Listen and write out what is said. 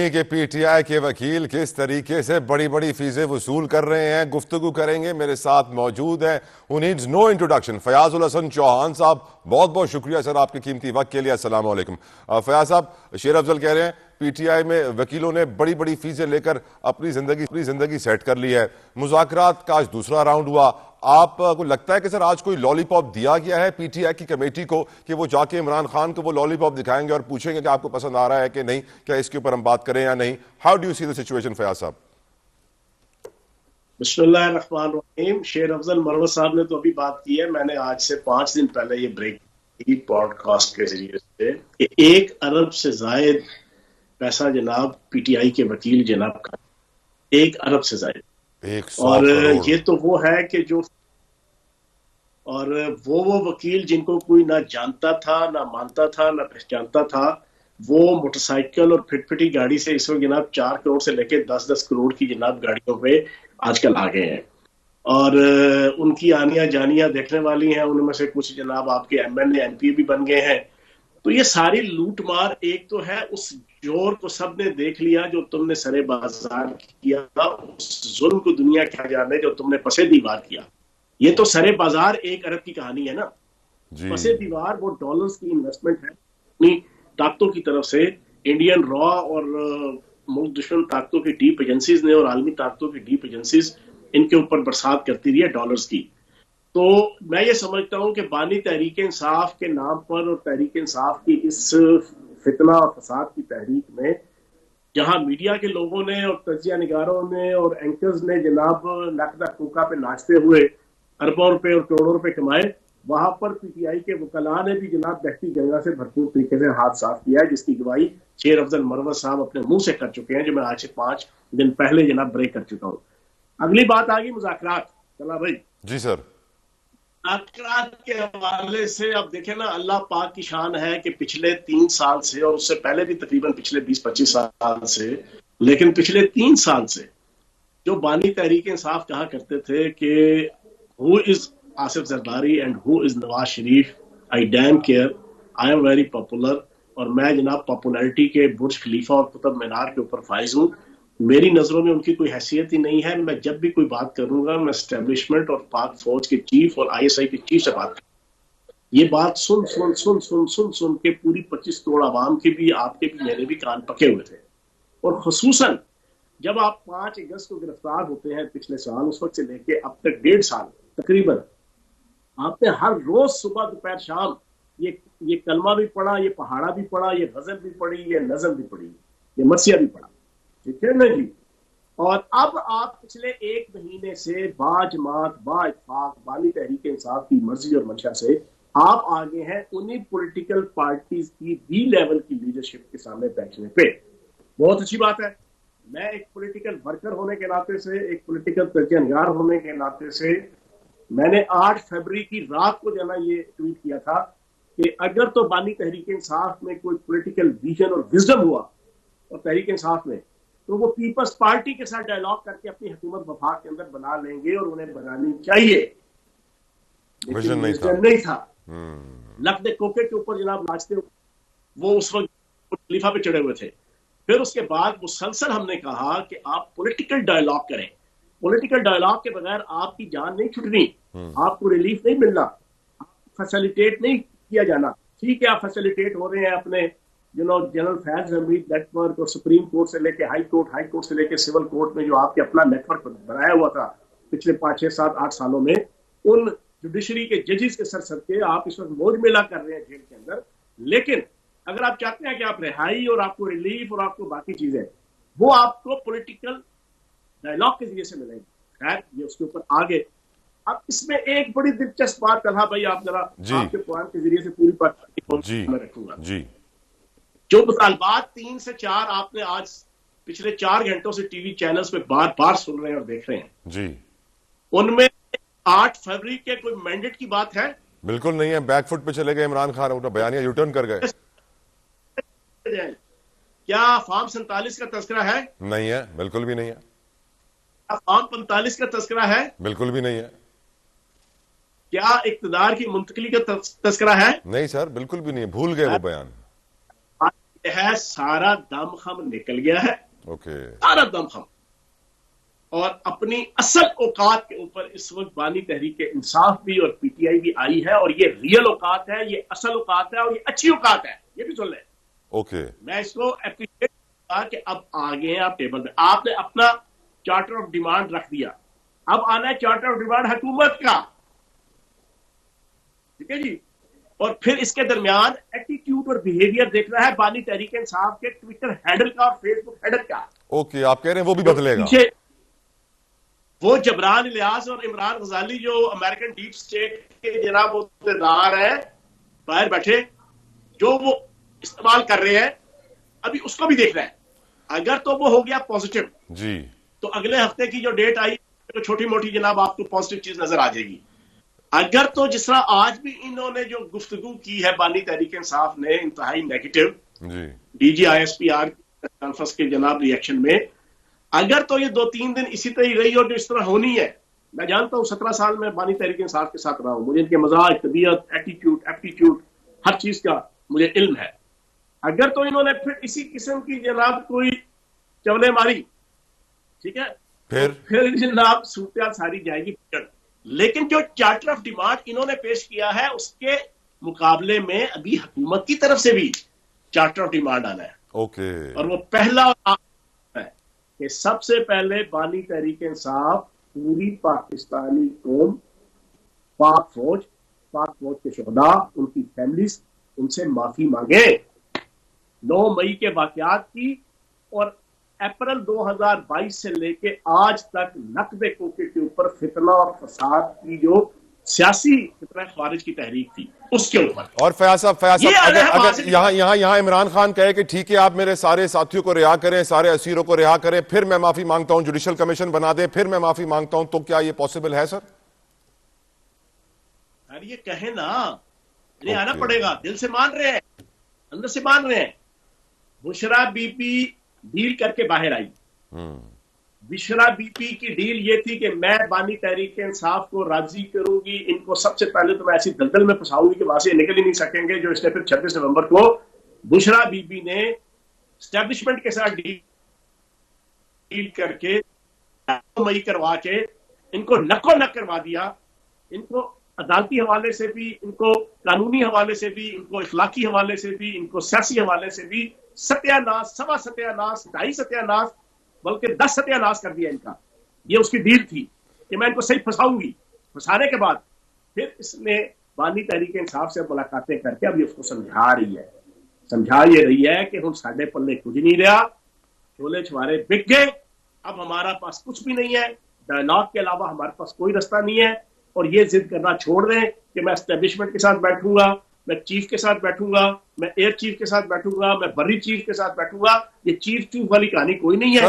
نہیں کہ P T I کے وکیل کس طریقے سے بڑی بڑی فیسیں وصول کر رہے ہیں. گفتگو کریں گے. میرے ساتھ موجود ہیں, who needs no introduction, Fayyaz الحسن چوہان صاحب. بہت بہت شکریہ سر آپ کے قیمتی وقت کے لیے. السلام علیکم. فیاض صاحب, شیر افضل کہہ رہے ہیں پی ٹی آئی میں وکیلوں نے بڑی بڑی فیسیں لے کر اپنی زندگی سیٹ کر لی ہے. مذاکرات کا آج دوسرا راؤنڈ ہوا. آپ کو لگتا ہے کہ سر آج کوئی لالی پاپ دیا گیا ہے پی ٹی آئی کی کمیٹی کو کہ وہ جا کے عمران خان کو وہ لالی پاپ دکھائیں گے اور پوچھیں گے کہ آپ کو پسند آ رہا ہے کہ نہیں, کیا اس کے اوپر ہم بات کریں یا نہیں؟ How do you see the situation Fayaz Sahab? بسم اللہ الرحمن الرحیم. شیر افضل مروت صاحب نے تو ابھی بات کی ہے. میں نے آج سے 5 دن پہلے یہ بریک کی پوڈ کاسٹ کے ذریعے سے کہ 1 ارب سے زائد پیسہ جناب پی ٹی آئی کے وکیل جناب کا 1 ارب سے زائد. اور یہ تو وہ ہے کہ جو اور وہ وکیل جن کو کوئی نہ جانتا تھا نہ مانتا تھا نہ پہچانتا تھا, وہ موٹر سائیکل اور پھٹ پھٹی گاڑی سے اس وقت جناب 4 کروڑ سے لے کے 10 کروڑ کی جناب گاڑیوں پہ آج کل آ گئے ہیں. اور ان کی آنیاں جانیاں دیکھنے والی ہیں. ان میں سے کچھ جناب آپ کے M L A M P بھی بن گئے ہیں. تو یہ ساری لوٹ مار ایک تو ہے, اس جور کو سب نے دیکھ لیا جو تم نے سرے بازار کیا, اس ظلم کو دنیا کیا جانے جو تم نے پسے دیوار کیا. یہ تو سرے بازار 1 ارب کی کہانی ہے نا. پسے دیوار وہ ڈالرز کی انویسٹمنٹ ہے اپنی طاقتوں کی طرف سے. انڈین را اور ملک دشمن طاقتوں کی ڈیپ ایجنسیز نے اور عالمی طاقتوں کی ڈیپ ایجنسیز ان کے اوپر برسات کرتی رہی ہے ڈالرز کی. تو میں یہ سمجھتا ہوں کہ بانی تحریک انصاف کے نام پر اور تحریک انصاف کی اس فتنہ اور فساد کی تحریک میں جہاں میڈیا کے لوگوں نے اور تجزیہ نگاروں نے اور اینکرز نے جناب لکدہ کوکا پہ ناچتے ہوئے اربوں روپے اور کروڑوں روپے کمائے, وہاں پر پی ٹی آئی کے وکلاء نے بھی جناب بہتی گنگا سے بھرپور طریقے سے ہاتھ صاف کیا ہے, جس کی گواہی شیر افضل مروت صاحب اپنے منہ سے کر چکے ہیں, جو میں آج سے 5 دن پہلے جناب بریک کر چکا ہوں. اگلی بات آ گئی مذاکرات. چلا بھائی جی سر, مذاکرات کے حوالے سے اب دیکھیں نا, اللہ پاک کی شان ہے کہ پچھلے 3 سال سے اور اس سے پہلے بھی تقریباً پچھلے 20-25 سال سے, لیکن پچھلے 3 سال سے جو بانی تحریک انصاف کہا کرتے تھے کہ who is Asif Zardari and who is Nawaz Sharif, I damn care, I am very popular, اور میں جناب پاپولرٹی کے برج خلیفہ اور قطب مینار کے اوپر فائز ہوں. میری نظروں میں ان کی کوئی حیثیت ہی نہیں ہے. میں جب بھی کوئی بات کروں گا میں اسٹیبلشمنٹ اور پاک فوج کے چیف اور آئی ایس آئی کے چیف سے بات کروں. یہ بات سن سن سن سن سن سن کے پوری 25 کروڑ عوام کے بھی, آپ کے بھی, میرے بھی کان پکے ہوئے تھے. اور خصوصاً جب آپ 5 اگست کو گرفتار ہوتے ہیں پچھلے سال, اس وقت سے لے کے اب تک 1.5 سال تقریباً آپ نے ہر روز صبح دوپہر شام یہ کلمہ بھی پڑھا, یہ پہاڑا بھی پڑھا, یہ غزل بھی پڑھی, یہ نظم بھی پڑھی, یہ مرثیہ بھی پڑھا. ٹھیک ہے نا جی. اور اب آپ پچھلے 1 مہینے سے با جماعت با اتفاق بانی تحریک انصاف کی مرضی اور منشا سے آپ آگے ہیں انہی پولیٹیکل پارٹیز کی بی لیول کی لیڈرشپ کے سامنے بیٹھنے پہ. بہت اچھی بات ہے. میں ایک پولیٹیکل ورکر ہونے کے ناطے سے, ایک پولیٹیکل تجزیہ نگار ہونے کے ناطے سے, میں نے 8 فروری کی رات کو جانا یہ ٹویٹ کیا تھا کہ اگر تو بانی تحریک انصاف میں کوئی پولیٹیکل ویژن اور وزڈم ہوا اور تحریک انصاف میں, تو وہ پیپلز پارٹی کے ساتھ ڈائلاگ کر کے اپنی حکومت وفاق کے اندر بنا لیں گے, اور انہیں بنانی چاہیے. ویژن نہیں تھا. لکدہ کوکے کے اوپر جناب ناچتے وہ اس وقت خلیفہ پہ چڑھے ہوئے تھے. پھر اس کے بعد مسلسل ہم نے کہا کہ آپ پولیٹیکل ڈائلاگ کریں. پولیٹیکل ڈائلاگ کے بغیر آپ کی جان نہیں چھٹنی, آپ کو ریلیف نہیں ملنا, فیسیلیٹیٹ نہیں کیا جانا. ٹھیک ہے آپ فیسیلیٹیٹ ہو رہے ہیں اپنے جنرل فیض حمید نیٹ ورک اور سپریم کورٹ سے لے کے ہائی کورٹ سے لے کے سول کورٹ میں جو آپ کے اپنا نیٹ ورک بنایا ہوا تھا پچھلے 5, 6, 7, 8 سالوں میں, ان جوڈیشری کے ججز کے سر کے آپ اس وقت موج میلہ کر رہے ہیں جیل کے اندر. لیکن اگر آپ چاہتے ہیں کہ آپ رہائی اور آپ کو ریلیف اور آپ کو باقی چیزیں, وہ آپ کو پولیٹیکل ڈائلاگ کے ذریعے سے ملیں گے. خیر یہ اس کے اوپر آگے. اب اس میں ایک بڑی دلچسپ بات کہا بھائی, آپ ذرا آپ کے قرآن کے ذریعے سے پوری بات میں رکھوں گا. جو مطالبات 3 سے 4 آپ نے آج پچھلے 4 گھنٹوں سے ٹی وی چینلز پہ بار بار سن رہے ہیں اور دیکھ رہے ہیں, ان میں 8 فروری کے کوئی مینڈیٹ کی بات ہے؟ بالکل نہیں ہے. بیک فٹ پہ چلے گئے عمران خان, اپنا بیانیہ یو ٹرن کر گئے. کیا فارم 47 کا تذکرہ ہے؟ نہیں ہے, بالکل بھی نہیں ہے. فارم 45 کا تذکرہ ہے؟ بالکل بھی نہیں ہے. کیا اقتدار کی منتقلی کا تذکرہ ہے؟ نہیں سر, بالکل بھی نہیں ہے. بھول گئے وہ بیان. ہے سارا دم خم نکل گیا ہے, اوکے سارا دم خم, اور اپنی اصل اوقات کے اوپر اس وقت بانی تحریک انصاف بھی اور پی ٹی آئی بھی آئی ہے, اور یہ ریئل اوقات ہے, یہ اصل اوقات ہے, اور یہ اچھی اوقات ہے. یہ بھی سن لیں, اوکے میں اس کو اپریشیٹ کروں گا کہ اب آگے ہیں آپ ٹیبل پہ, آپ نے اپنا چارٹر آف ڈیمانڈ رکھ دیا, اب آنا ہے چارٹر آف ڈیمانڈ حکومت کا, ٹھیک ہے جی, اور پھر اس کے درمیان ایٹیٹیوڈ اور بیہیویئر دیکھنا ہے بانی تحریک انصاف کے ٹویٹر ہینڈل کا اور فیس بک ہینڈل کا. اوکے, آپ کہہ رہے ہیں وہ بھی بدلے گا. وہ جبران الیاس اور عمران غزالی جو امریکن ڈیپ اسٹیٹ کے جناب عہدیدار ہیں باہر بیٹھے, جو وہ استعمال کر رہے ہیں, ابھی اس کو بھی دیکھنا ہے. اگر تو وہ ہو گیا پازیٹو جی تو اگلے ہفتے کی جو ڈیٹ آئی تو چھوٹی موٹی جناب آپ کو پازیٹو چیز نظر آ جائے گی. اگر تو جس طرح آج بھی انہوں نے جو گفتگو کی ہے بانی تحریک انصاف نے انتہائی نیگیٹو, جی D G I S P R conference کے جناب ریئیکشن میں, اگر تو یہ 2-3 دن اسی طرح رہی اور جو اس طرح ہونی ہے, میں جانتا ہوں 17 سال میں بانی تحریک انصاف کے ساتھ رہا ہوں, مجھے ان کے مزاج, طبیعت, ایٹیٹیوڈ ہر چیز کا مجھے علم ہے. اگر تو انہوں نے پھر اسی قسم کی جناب کوئی چولے ماری, ٹھیک ہے, پھر جناب صورتحال ساری جائے گی. لیکن جو چارٹر آف ڈیمانڈ انہوں نے پیش کیا ہے اس کے مقابلے میں ابھی حکومت کی طرف سے بھی چارٹر آف ڈیمانڈ آنا ہے. اوکے, اور وہ پہلا ہے کہ سب سے پہلے بانی تحریک انصاف پوری پاکستانی قوم, پاک فوج کے شہداء, ان کی فیملیز, ان سے معافی مانگے 9 مئی کے واقعات کی, اور اپریل 2022 سے لے کے آج تک نقد کوکے کے اوپر فتنہ اور فساد کی جو سیاسی فتنہ خارج کی تحریک تھی اس کے اوپر. اور فیاض صاحب اگر یہاں عمران خان کہے کہ ٹھیک ہے آپ میرے سارے ساتھیوں کو رہا کریں, سارے اسیروں کو رہا کریں, پھر میں معافی مانگتا ہوں, جوڈیشل کمیشن بنا دے, پھر میں معافی مانگتا ہوں, تو کیا یہ پاسبل ہے سر؟ یار یہ کہیں نا, انہیں آنا پڑے گا, دل سے مان رہے ہیں, اندر سے مان رہے ہیں. بشرا بی پی ڈیل کر کے باہر آئی. بشرا بی پی کی ڈیل یہ تھی کہ میں بانی تحریک انصاف کو راضی کروں گی, ان کو سب سے پہلے تو میں ایسی دلدل میں پھنساؤں گی کہ وہاں سے نکل ہی نہیں سکیں گے, جو اس نے پھر 26 نومبر کو بشرا بی پی نے اسٹیبلشمنٹ کے ساتھ ڈیل کر کے مئی کروا کے ان کو نکو نک کروا دیا. ان کو عدالتی حوالے سے بھی, ان کو قانونی حوالے سے بھی, ان کو اخلاقی حوالے سے بھی, ان کو سیاسی حوالے سے بھی ستیہ ناش, 1.25 ستیہ ناش, 2.5 ستیہ ناش, بلکہ 10 ستیہ ناش کر دیا ان کا. یہ اس کی ڈیل تھی کہ میں ان کو صحیح پھنساؤں گی. پھنسانے کے بعد پھر اس نے بانی تحریک انصاف سے ملاقاتیں کر کے ابھی اس کو سمجھا یہ رہی ہے کہ ہم ساڈے پلے کچھ نہیں رہا, چولے چھوارے بک گئے, اب ہمارا پاس کچھ بھی نہیں ہے, ڈائلاگ کے علاوہ ہمارے پاس کوئی رستہ نہیں ہے, اور یہ ضد کرنا چھوڑ دیں کہ میں اسٹیبلشمنٹ کے ساتھ بیٹھوں گا, میں چیف کے ساتھ بیٹھوں گا, میں ایئر چیف کے ساتھ بیٹھوں گا, میں بری چیف کے ساتھ بیٹھوں گا. یہ چیف والی کہانی کوئی نہیں ہے.